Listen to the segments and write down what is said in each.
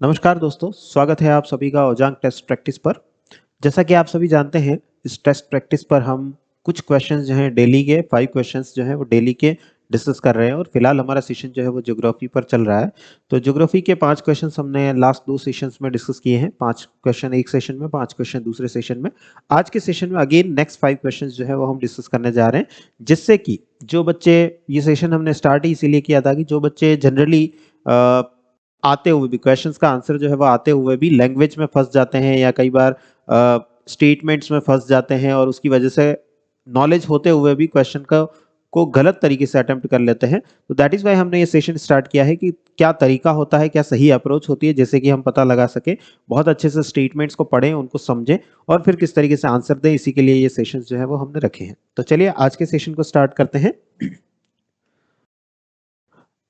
नमस्कार दोस्तों, स्वागत है आप सभी का ओजांग टेस्ट प्रैक्टिस पर। जैसा कि आप सभी जानते हैं, इस टेस्ट प्रैक्टिस पर हम कुछ क्वेश्चंस जो हैं डेली के 5 क्वेश्चंस जो हैं वो डेली के डिस्कस कर रहे हैं और फिलहाल हमारा सेशन जो है वो ज्योग्राफी पर चल रहा है। तो ज्योग्राफी के 5 क्वेश्चंस हमने लास्ट 2 सेशंस में डिस्कस किए हैं। 5 क्वेश्चन एक सेशन में, 5 क्वेश्चन दूसरे सेशन में। आज के सेशन में अगेन नेक्स्ट 5 क्वेश्चंस जो है वो हम डिस्कस करने जा रहे हैं, जिससे कि जो बच्चे, ये सेशन हमने स्टार्ट ही इसीलिए किया था कि जो बच्चे जनरली आते हुए भी क्वेश्चंस का आंसर जो है वो आते हुए भी लैंग्वेज में फंस जाते हैं या कई बार स्टेटमेंट्स में फंस जाते हैं और उसकी वजह से नॉलेज होते हुए भी क्वेश्चन को गलत तरीके से अटेम्प्ट कर लेते हैं। तो दैट इज वाई हमने ये सेशन स्टार्ट किया है कि क्या तरीका होता है, क्या सही अप्रोच होती है, जैसे कि हम पता लगा सके, बहुत अच्छे से स्टेटमेंट्स को पढ़ें, उनको समझें और फिर किस तरीके से आंसर दें। इसी के लिए ये सेशन जो है वो हमने रखे हैं। तो चलिए आज के सेशन को स्टार्ट करते हैं।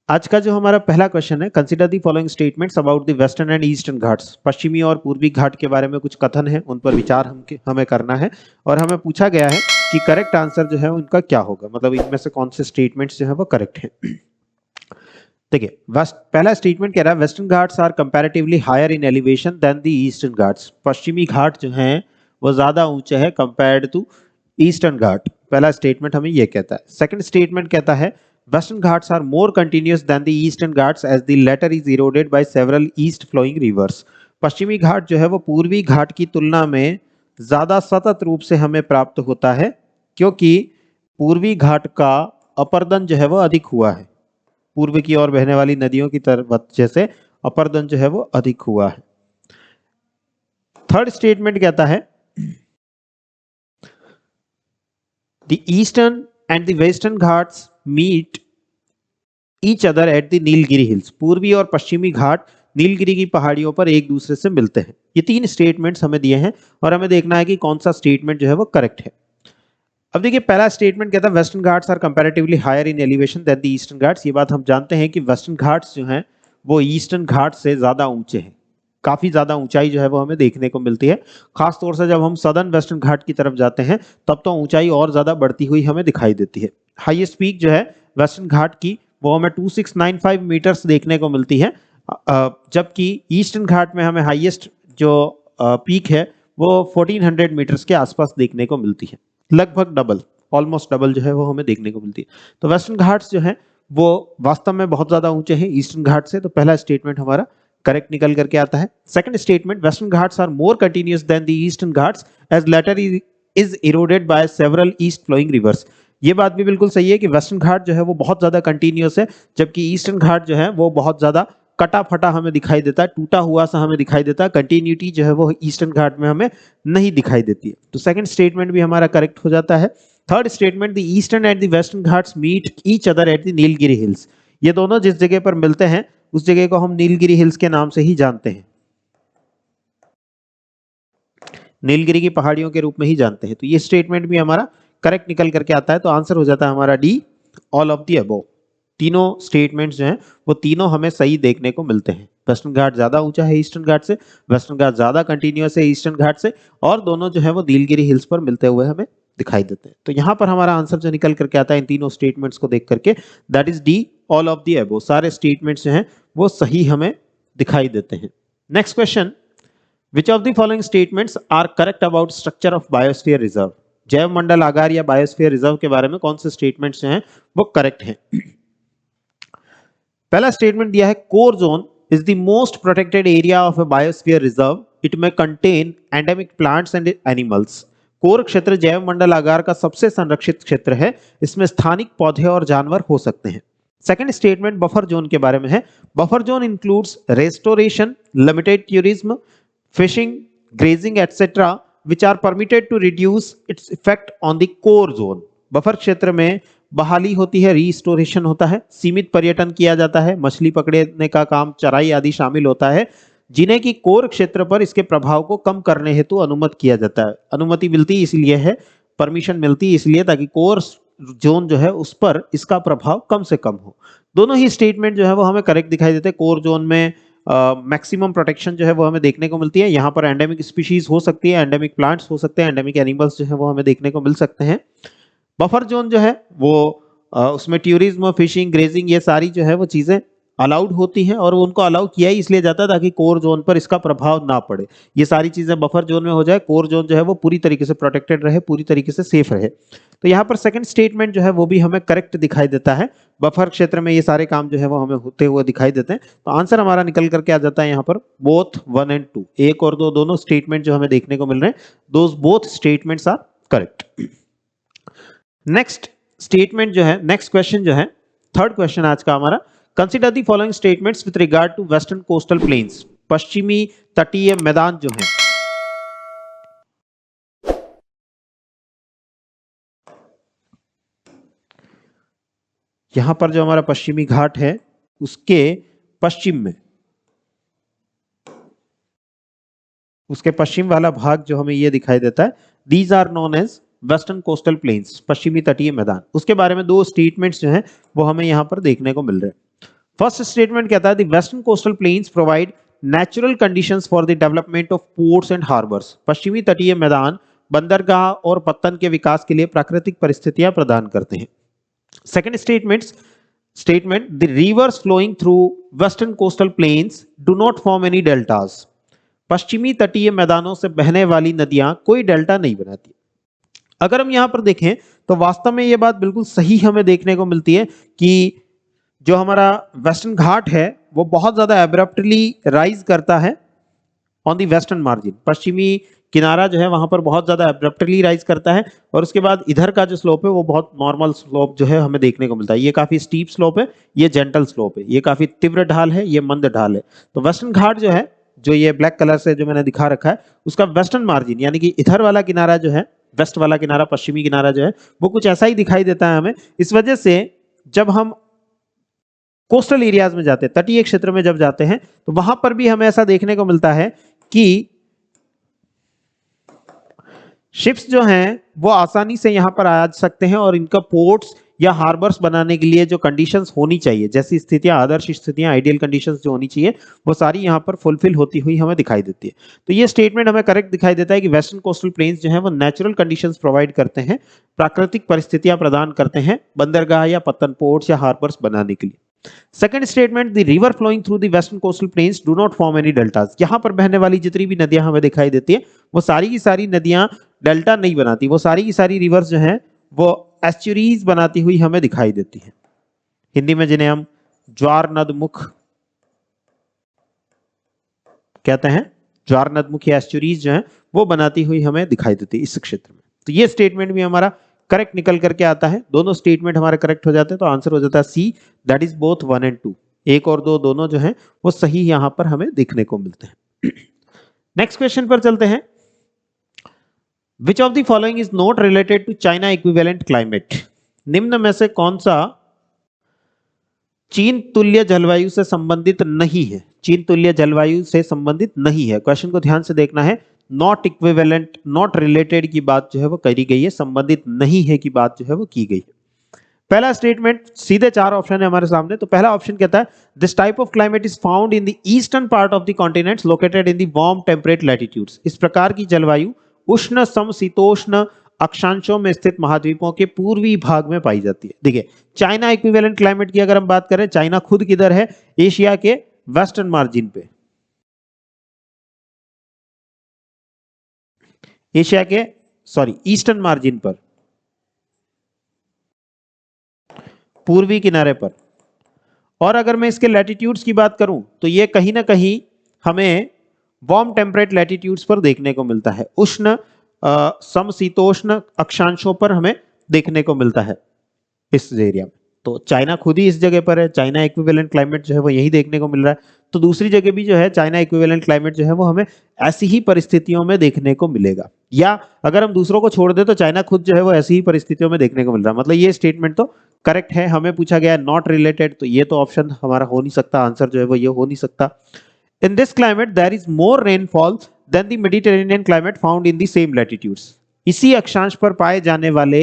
आज का जो हमारा पहला क्वेश्चन है, consider the following statements about the western and eastern Ghats. पश्चिमी और पूर्वी घाट के बारे में कुछ कथन है, उन पर विचार हमें करना है और हमें पूछा गया है कि करेक्ट आंसर जो है उनका क्या होगा, मतलब इनमें से कौन से स्टेटमेंट्स जो है वो करेक्ट है। देखिए, पहला स्टेटमेंट कह रहा है Western Ghats are comparatively higher in elevation than the Eastern Ghats. पश्चिमी घाट जो हैं वो ज्यादा ऊंचे हैं कंपेयर्ड टू ईस्टर्न घाट। पहला स्टेटमेंट हमें ये कहता है। सेकंड स्टेटमेंट कहता है Western Ghats are more continuous than the Eastern Ghats as the latter is eroded by several east flowing rivers. पश्चिमी घाट जो है वो पूर्वी घाट की तुलना में ज्यादा सतत रूप से हमें प्राप्त होता है, क्योंकि पूर्वी घाट का अपर्दन जो है वो अधिक हुआ है। पूर्व की ओर बहने वाली नदियों की तरफ जैसे अपर्दन जो है वो अधिक हुआ है। थर्ड स्टेटमेंट कहता है the Eastern and the Western Ghats meet each other at the Nilgiri Hills. पूर्वी और पश्चिमी घाट नीलगिरी की पहाड़ियों पर एक दूसरे से मिलते हैं। ये तीन स्टेटमेंट्स हमें दिए हैं और हमें देखना है कि कौन सा स्टेटमेंट जो है वो करेक्ट है। अब देखिए, पहला स्टेटमेंट कहता है Western Ghats are comparatively higher in elevation than the Eastern Ghats. ये बात हम जानते हैं कि वेस्टर्न घाट्स जो हैं वो ईस्टर्न घाट से ज्यादा ऊंचे हैं। काफी ज्यादा ऊंचाई जो है वो हमें देखने को मिलती है। खास तौर से जब हम सदर्न वेस्टर्न घाट की तरफ जाते हैं तब तो ऊंचाई और ज्यादा बढ़ती हुई हमें दिखाई देती है। हाईएस्ट पीक जो है वेस्टर्न घाट की वो हमें 2695 मीटर्स देखने को मिलती है, जबकि ईस्टर्न घाट में हमें हाईएस्ट जो पीक है वो 1400 मीटर्स के आसपास देखने को मिलती है। लगभग डबल, ऑलमोस्ट डबल जो है वो हमें देखने को मिलती है। तो वेस्टर्न घाट्स जो है वो वास्तव में बहुत ज्यादा ऊंचे हैं ईस्टर्न घाट से। तो पहला स्टेटमेंट हमारा करेक्ट निकल करके आता है। Second statement, Western Ghats are more continuous than the Eastern Ghats as latter is eroded by several east flowing rivers. ये बात भी बिल्कुल सही है कि वेस्टर्न घाट जो है वो बहुत ज्यादा कंटिन्यूअस है, जबकि ईस्टर्न घाट जो है वो बहुत ज्यादा कटा फटा हमें दिखाई देता है, टूटा हुआ सा हमें दिखाई देता है। कंटिन्यूटी जो है वो ईस्टर्न घाट में हमें नहीं दिखाई देती है। तो सेकंड स्टेटमेंट भी हमारा करेक्ट हो जाता है। Third statement, the Eastern and the Western Ghats meet each other at the Nilgiri Hills. ये दोनों जिस जगह पर मिलते हैं उस जगह को हम नीलगिरी हिल्स के नाम से ही जानते हैं, नीलगिरी की पहाड़ियों के रूप में ही जानते हैं। तो ये स्टेटमेंट भी हमारा करेक्ट निकल करके आता है। तो आंसर हो जाता है हमारा D, all of the above. तीनों स्टेटमेंट्स जो हैं वो तीनों हमें सही देखने को मिलते हैं। वेस्टर्न घाट ज्यादा ऊंचा है ईस्टर्न घाट से, वेस्टर्न घाट ज्यादा कंटिन्यूअस है ईस्टर्न घाट से, और दोनों जो है वो नीलगिरी हिल्स पर मिलते हुए हमें दिखाई देते हैं। तो यहाँ पर हमारा आंसर जो निकल करके आता है इन तीनों स्टेटमेंट्स को देख करके, that is D, all of the above. सारे स्टेटमेंट्स जो हैं वो सही हमें दिखाई देते हैं। Next question, Which of the following statements are correct about structure of biosphere reserve? जैव मंडल आगार या बायोस्फीयर रिजर्व के बारे में कौन से स्टेटमेंट्स हैं वो करेक्ट हैं? पहला स्टेटमेंट दिया है core zone is the most protected area of a biosphere reserve, it may contain endemic plants and animals. Core क्षेत्र जैव मंडल आगार का सबसे संरक्षित क्षेत्र है, इसमें स्थानिक पौधे और जानवर हो सकते हैं। सेकंड स्टेटमेंट बफर जोन के बारे में है। Buffer zone includes restoration, limited tourism, fishing, grazing, etc., which are permitted to reduce its effect on the core zone. Buffer क्षेत्र में बहाली होती है, रिस्टोरेशन होता है, सीमित पर्यटन किया जाता है, मछली पकड़ने का काम, चराई आदि शामिल होता है, जिन्हें की कोर क्षेत्र पर इसके प्रभाव को कम करने हेतु अनुमति किया जाता है। अनुमति मिलती इसलिए है, परमिशन मिलती इसलिए ताकि कोर जोन जो है उस पर इसका प्रभाव कम से कम हो। दोनों ही स्टेटमेंट जो है वो हमें करेक्ट दिखाई देते हैं। कोर जोन में मैक्सिमम प्रोटेक्शन जो है वो हमें देखने को मिलती है। यहाँ पर एंडेमिक स्पीशीज हो सकती है, एंडेमिक प्लांट्स हो सकते हैं, एंडेमिक एनिमल्स जो है वो हमें देखने को मिल सकते हैं। बफर जोन जो है वो उसमें टूरिज्म, फिशिंग, ग्रेजिंग ये सारी जो है वो चीजें अलाउड होती हैं और उनको अलाउ किया ही इसलिए जाता है ताकि कोर जोन पर इसका प्रभाव ना पड़े। ये सारी चीजें बफर जोन में हो जाए, कोर जोन जो है वो पूरी तरीके से प्रोटेक्टेड रहे, पूरी तरीके से सेफ रहे। तो यहाँ पर सेकंड स्टेटमेंट जो है वो भी हमें करेक्ट दिखाई देता है। बफर क्षेत्र में ये सारे काम जो है वो हमें होते हुए दिखाई देते हैं। तो आंसर हमारा निकल करके आ जाता है यहाँ पर बोथ 1 एंड 2, 1 और 2 दोनों स्टेटमेंट जो हमें देखने को मिल रहे हैं, those both statements are correct. Next statement जो है, नेक्स्ट क्वेश्चन जो है, थर्ड क्वेश्चन आज का हमारा, consider the following statements with regard to western coastal plains, पश्चिमी तटीय मैदान जो है। यहां पर जो हमारा पश्चिमी घाट है उसके पश्चिम में, उसके पश्चिम वाला भाग जो हमें ये दिखाई देता है, these are known as western coastal plains, पश्चिमी तटीय मैदान। उसके बारे में दो स्टेटमेंट्स जो हैं वो हमें यहां पर देखने को मिल रहे हैं। फर्स्ट स्टेटमेंट कहता है the western coastal planes provide natural conditions for the development of ports and harbours, पश्चिमी तटीय मैदान बंदरगाह और पत्तन के विकास के लिए प्राकृतिक परिस्थितियां प्रदान करते हैं। Second statement the rivers flowing through western coastal plains do not form any deltas, पश्चिमी तटीय मैदानों से बहने वाली नदियां कोई डेल्टा नहीं बनाती। अगर हम यहां पर देखें तो वास्तव में यह बात बिल्कुल सही हमें देखने को मिलती है कि जो हमारा वेस्टर्न घाट है वो बहुत ज्यादा एब्रप्टली राइज करता है ऑन दी वेस्टर्न मार्जिन। पश्चिमी किनारा जो है वहां पर बहुत ज्यादा एब्रप्टली राइज करता है और उसके बाद इधर का जो स्लोप है वो बहुत नॉर्मल स्लोप जो है हमें देखने को मिलता है। ये काफी स्टीप स्लोप है, ये जेंटल स्लोप है, ये काफी तीव्र ढाल है, ये मंद ढाल है। तो वेस्टर्न घाट जो है, जो ये ब्लैक कलर से जो मैंने दिखा रखा है, उसका वेस्टर्न मार्जिन यानी कि इधर वाला किनारा जो है, वेस्ट वाला किनारा, पश्चिमी किनारा जो है वो कुछ ऐसा ही दिखाई देता है हमें। इस वजह से जब हम कोस्टल एरियाज में जाते हैं, तटीय क्षेत्र में जब जाते हैं, तो वहां पर भी हमें ऐसा देखने को मिलता है कि शिप्स जो हैं वो आसानी से यहां पर आ सकते हैं और इनका पोर्ट्स या हार्बर्स बनाने के लिए जो कंडीशंस होनी चाहिए, जैसी स्थितियां, आदर्श स्थितियां, आइडियल कंडीशंस जो होनी चाहिए, वो सारी यहां पर फुलफिल होती हुई हमें दिखाई देती है। तो ये स्टेटमेंट हमें करेक्ट दिखाई देता है कि वेस्टर्न कोस्टल प्लेन्स जो हैं वो नेचुरल कंडीशंस प्रोवाइड करते हैं, प्राकृतिक परिस्थितियां प्रदान करते हैं बंदरगाह या पत्तन पोर्ट्स या हार्बर्स बनाने के लिए। Second statement the river flowing through the western coastal plains do not form any deltas, यहां पर बहने वाली जितनी भी नदियां हमें दिखाई देती है वो सारी की सारी नदियां डेल्टा नहीं बनाती, वो सारी की सारी रिवर्स जो हैं वो एस्चुरीज बनाती हुई हमें दिखाई देती है। हिंदी में जिन्हें हम ज्वार नदमुख कहते हैं, ज्वार नदमुख या एस्चुरीज जो हैं वो बनाती हुई हमें दिखाई देती है इस क्षेत्र में। तो ये स्टेटमेंट भी हमारा करेक्ट निकल करके आता है, दोनों स्टेटमेंट हमारे करेक्ट हो जाते हैं। तो आंसर हो जाता है सी, दैट इज बोथ 1 एंड 2, 1 और 2 दोनों जो हैं वो सही यहां पर हमें देखने को मिलते हैं। नेक्स्ट क्वेश्चन पर चलते हैं। Which of the following is not related to China equivalent climate? निम्न में से कौन सा चीन तुल्य जलवायु से संबंधित नहीं है? चीन तुल्य जलवायु से संबंधित नहीं है। क्वेश्चन को ध्यान से देखना है। नॉट इक्विवेलेंट, नॉट रिलेटेड की बात जो है वो करी गई है, संबंधित नहीं है की बात जो है वो की गई है। पहला स्टेटमेंट, सीधे 4 ऑप्शन है हमारे सामने। तो पहला ऑप्शन कहता है this type of climate is found in the eastern part of the continents located in the warm temperate latitudes. इस प्रकार की जलवायु उष्ण समशीतोष्ण अक्षांशों में स्थित महाद्वीपों के पूर्वी भाग में पाई जाती है। देखिए, चाइना इक्विवेलेंट क्लाइमेट की अगर हम बात करें, चाइना खुद किधर है? एशिया के वेस्टर्न मार्जिन पे, एशिया के ईस्टर्न मार्जिन पर, पूर्वी किनारे पर। और अगर मैं इसके लैटिट्यूड्स की बात करूं तो ये कहीं ना कहीं हमें वार्म टेम्परेट लैटिट्यूड्स पर देखने को मिलता है, उष्ण समशीतोष्ण अक्षांशों पर हमें देखने को मिलता है इस एरिया में। तो चाइना खुद ही इस जगह पर है, चाइना इक्विवेलेंट क्लाइमेट जो है वो यही देखने को मिल रहा है। तो दूसरी जगह भी जो है चाइना इक्विवेलेंट क्लाइमेट जो है वो हमें ऐसी ही परिस्थितियों में देखने को मिलेगा, या अगर हम दूसरों को छोड़ दे तो चाइना खुद जो है वो ऐसी ही परिस्थितियों में देखने को मिल रहा है। मतलब ये स्टेटमेंट तो करेक्ट है। हमें पूछा गया नॉट रिलेटेड, तो ये तो ऑप्शन हमारा हो नहीं सकता, आंसर जो है वो ये हो नहीं सकता। In this climate there is more rainfall than the Mediterranean climate found in the same latitudes. इसी अक्षांश पर पाए जाने वाले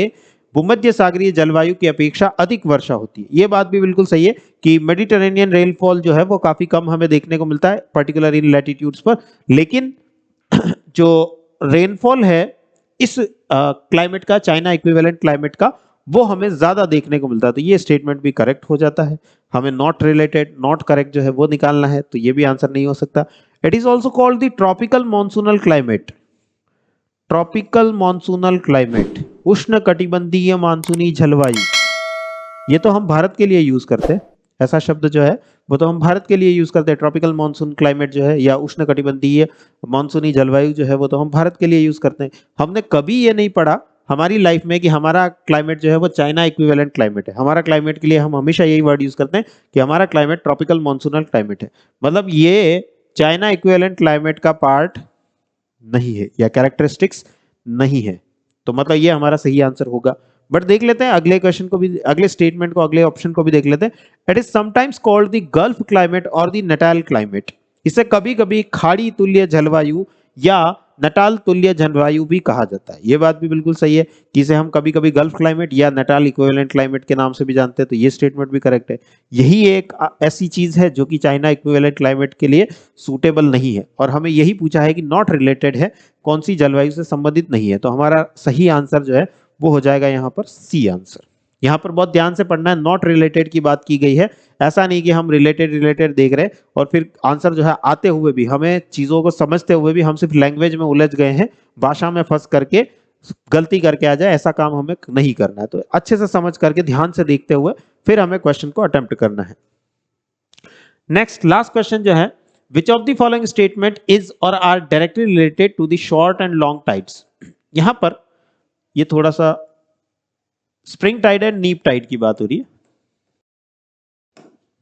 भूमध्य सागरीय जलवायु की अपेक्षा अधिक वर्षा होती है। ये बात भी बिल्कुल सही है कि मेडिटेरेनियन रेनफॉल जो है वो काफी कम हमें देखने को मिलता है, पर्टिकुलर इन लैटिट्यूड्स पर। लेकिन जो रेनफॉल है इस क्लाइमेट का, चाइना इक्विवेलेंट क्लाइमेट का, वो हमें ज्यादा देखने को मिलता है। तो ये स्टेटमेंट भी करेक्ट हो जाता है। हमें नॉट रिलेटेड, नॉट करेक्ट जो है वो निकालना है, तो ये भी आंसर नहीं हो सकता। It is also called the tropical monsoonal climate. Tropical monsoonal climate, उष्ण कटिबंधीय मानसूनी जलवायु, ये तो हम भारत के लिए यूज करते हैं। ऐसा शब्द जो है वो तो हम भारत के लिए यूज करते हैं। ट्रॉपिकल मॉनसून क्लाइमेट जो है या उष्ण कटिबंधीय मानसूनी जलवायु जो है वो तो हम भारत के लिए यूज करते हैं। हमने कभी ये नहीं पढ़ा हमारी लाइफ में कि हमारा क्लाइमेट जो है वो चाइना इक्विवेलेंट क्लाइमेट है। हमारा क्लाइमेट के लिए हम हमेशा यही वर्ड यूज करते हैं कि हमारा क्लाइमेट ट्रॉपिकल मॉनसूनल क्लाइमेट है। मतलब ये चाइना इक्विवेलेंट क्लाइमेट का पार्ट नहीं है या कैरेक्टरिस्टिक्स नहीं है, तो मतलब ये हमारा सही आंसर होगा। बट देख लेते हैं अगले क्वेश्चन को भी, अगले स्टेटमेंट को, अगले ऑप्शन को भी देख लेते हैं। It is sometimes called the gulf climate और द नटाल क्लाइमेट। इसे कभी कभी खाड़ी तुल्य जलवायु या नटाल तुल्य जलवायु भी कहा जाता है। ये बात भी बिल्कुल सही है कि इसे हम कभी कभी गल्फ क्लाइमेट या नटाल इक्विवेलेंट क्लाइमेट के नाम से भी जानते हैं, तो ये स्टेटमेंट भी करेक्ट है। यही एक ऐसी चीज है जो कि चाइना इक्विवेलेंट क्लाइमेट के लिए सूटेबल नहीं है, और हमें यही पूछा है कि नॉट रिलेटेड है, कौन सी जलवायु से संबंधित नहीं है। तो हमारा सही आंसर जो है वो हो जाएगा यहाँ पर सी आंसर। यहाँ पर बहुत ध्यान से पढ़ना है, नॉट रिलेटेड की बात की गई है। ऐसा नहीं कि हम रिलेटेड रिलेटेड देख रहे हैं और फिर आंसर जो है आते हुए भी, हमें चीजों को समझते हुए भी हम सिर्फ लैंग्वेज में उलझ गए हैं, भाषा में फंस करके गलती करके आ जाए, ऐसा काम हमें नहीं करना है। तो अच्छे से समझ करके ध्यान से देखते हुए फिर हमें क्वेश्चन को अटेम्प्ट करना है। नेक्स्ट लास्ट क्वेश्चन जो है, which of the following statement is or are directly related to the short and long tides. यहां पर ये थोड़ा सा spring tide and neap tide की बात हो रही है।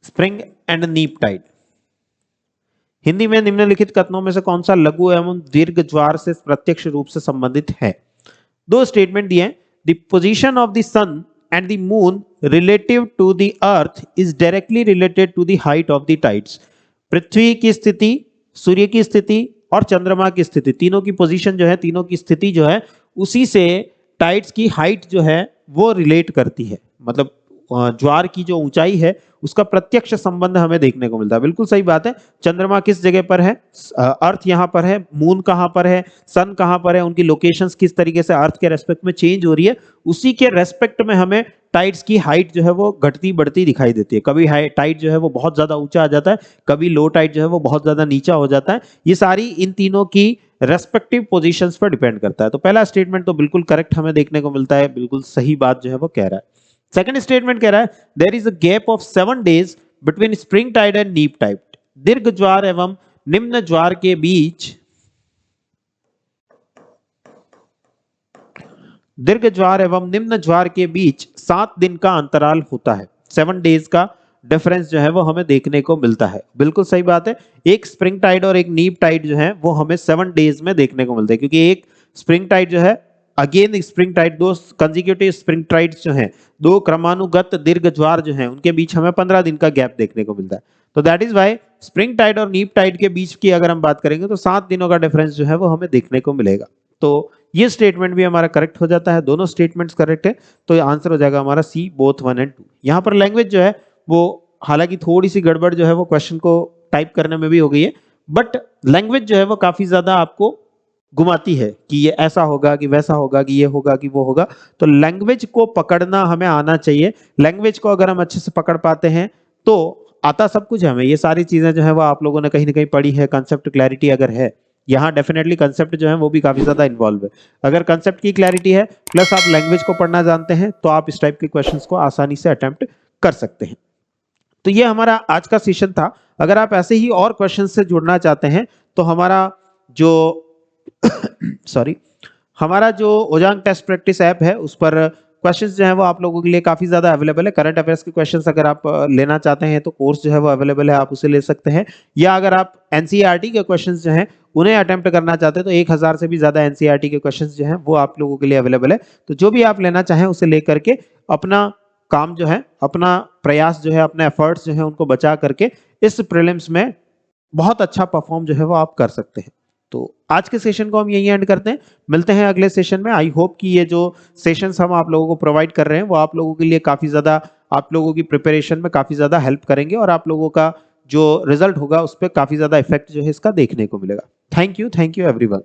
Spring and neap tide, Hindi में निम्नलिखित कथनों में से कौन सा लघु एवं दीर्घ ज्वार से प्रत्यक्ष रूप से संबंधित है। दो स्टेटमेंट दिए हैं। The position of the sun and the moon relative to the earth is directly related to the height of the tides. पृथ्वी की स्थिति, सूर्य की स्थिति और चंद्रमा की स्थिति, तीनों की पोजीशन जो है, तीनों की स्थिति जो है, उसी से टाइड्स की हाइट जो है वो रिलेट करती है। मतलब ज्वार की जो ऊंचाई है उसका प्रत्यक्ष संबंध हमें देखने को मिलता है। बिल्कुल सही बात है। चंद्रमा किस जगह पर है, अर्थ यहाँ पर है, मून कहाँ पर है, सन कहाँ पर है, उनकी लोकेशंस किस तरीके से अर्थ के रेस्पेक्ट में चेंज हो रही है, उसी के रेस्पेक्ट में हमें टाइड्स की हाइट जो है वो घटती बढ़ती दिखाई देती है। कभी हाई टाइड जो है वो बहुत ज्यादा ऊंचा आ जाता है, कभी लो टाइड जो है वो बहुत ज्यादा नीचा हो जाता है। ये सारी इन तीनों की रेस्पेक्टिव पोजीशंस पर डिपेंड करता है। तो पहला स्टेटमेंट तो बिल्कुल करेक्ट हमें देखने को मिलता है, बिल्कुल सही बात जो है वो कह रहा है। सेकंड स्टेटमेंट कह रहा है there is a gap of 7 days between spring tide and neap tide. दीर्घ ज्वार एवं निम्न ज्वार के बीच, दीर्घ ज्वार एवं निम्न ज्वार के बीच 7 दिन का अंतराल होता है। 7 days का डिफरेंस जो है वो हमें देखने को मिलता है। बिल्कुल सही बात है। एक स्प्रिंग टाइड और एक नीप टाइड जो है वो हमें 7 days में देखने को मिलता है, क्योंकि एक स्प्रिंग टाइड जो है, अगेन स्प्रिंग टाइड, दो कंसेक्यूटिव स्प्रिंग टाइड्स जो हैं, दो क्रमानुगत दीर्घ ज्वार जो हैं, उनके बीच हमें 15 दिन का गैप देखने को मिलता है। तो that is why spring tide और नीप टाइड के बीच की अगर हम बात करेंगे तो 7 दिनों का डिफरेंस जो है वो हमें देखने को मिलेगा। तो ये स्टेटमेंट भी हमारा करेक्ट हो जाता है। दोनों स्टेटमेंट्स करेक्ट है, तो ये आंसर हो जाएगा हमारा सी, बोथ 1 and 2। यहाँ पर लैंग्वेज जो है वो हालांकि थोड़ी सी गड़बड़ जो है वो क्वेश्चन को टाइप करने में भी हो गई है, बट लैंग्वेज जो है वो काफी ज्यादा आपको घुमाती है कि ये ऐसा होगा, कि वैसा होगा, कि ये होगा, कि वो होगा। तो लैंग्वेज को पकड़ना हमें आना चाहिए। लैंग्वेज को अगर हम अच्छे से पकड़ पाते हैं तो आता सब कुछ है हमें। ये सारी चीजें जो है वो आप लोगों ने कहीं ना कहीं पढ़ी है। कंसेप्ट क्लैरिटी अगर है, यहाँ डेफिनेटली कंसेप्ट जो है वो भी काफी ज्यादा इन्वॉल्व है। अगर कंसेप्ट की क्लैरिटी है प्लस आप लैंग्वेज को पढ़ना जानते हैं तो आप इस टाइप के क्वेश्चंस को आसानी से अटेम्प्ट कर सकते हैं। तो ये हमारा आज का सेशन था। अगर आप ऐसे ही और क्वेश्चन से जुड़ना चाहते हैं तो हमारा जो हमारा जो ओजांग टेस्ट प्रैक्टिस ऐप है उस पर क्वेश्चंस जो है वो आप लोगों के लिए काफी ज्यादा अवेलेबल है। करंट अफेयर्स के क्वेश्चंस अगर आप लेना चाहते हैं तो कोर्स जो है वो अवेलेबल है, आप उसे ले सकते हैं। या अगर आप एनसीईआरटी के क्वेश्चंस जो हैं उन्हें अटेम्प्ट करना चाहते हैं तो 1000 से भी ज्यादा एनसीईआरटी के क्वेश्चंस जो हैं वो आप लोगों के लिए अवेलेबल है। तो जो भी आप लेना चाहें उसे लेकर के अपना काम जो है, अपना प्रयास जो है, अपने एफर्ट्स जो है उनको बचा करके इस प्रीलिम्स में बहुत अच्छा परफॉर्म जो है वो आप कर सकते हैं। तो आज के सेशन को हम यहीं एंड करते हैं, मिलते हैं अगले सेशन में। आई होप कि ये जो सेशंस हम आप लोगों को प्रोवाइड कर रहे हैं वो आप लोगों के लिए काफी ज्यादा, आप लोगों की प्रिपरेशन में काफी ज्यादा हेल्प करेंगे और आप लोगों का जो रिजल्ट होगा उस पर काफी ज्यादा इफेक्ट जो है इसका देखने को मिलेगा। Thank you everyone.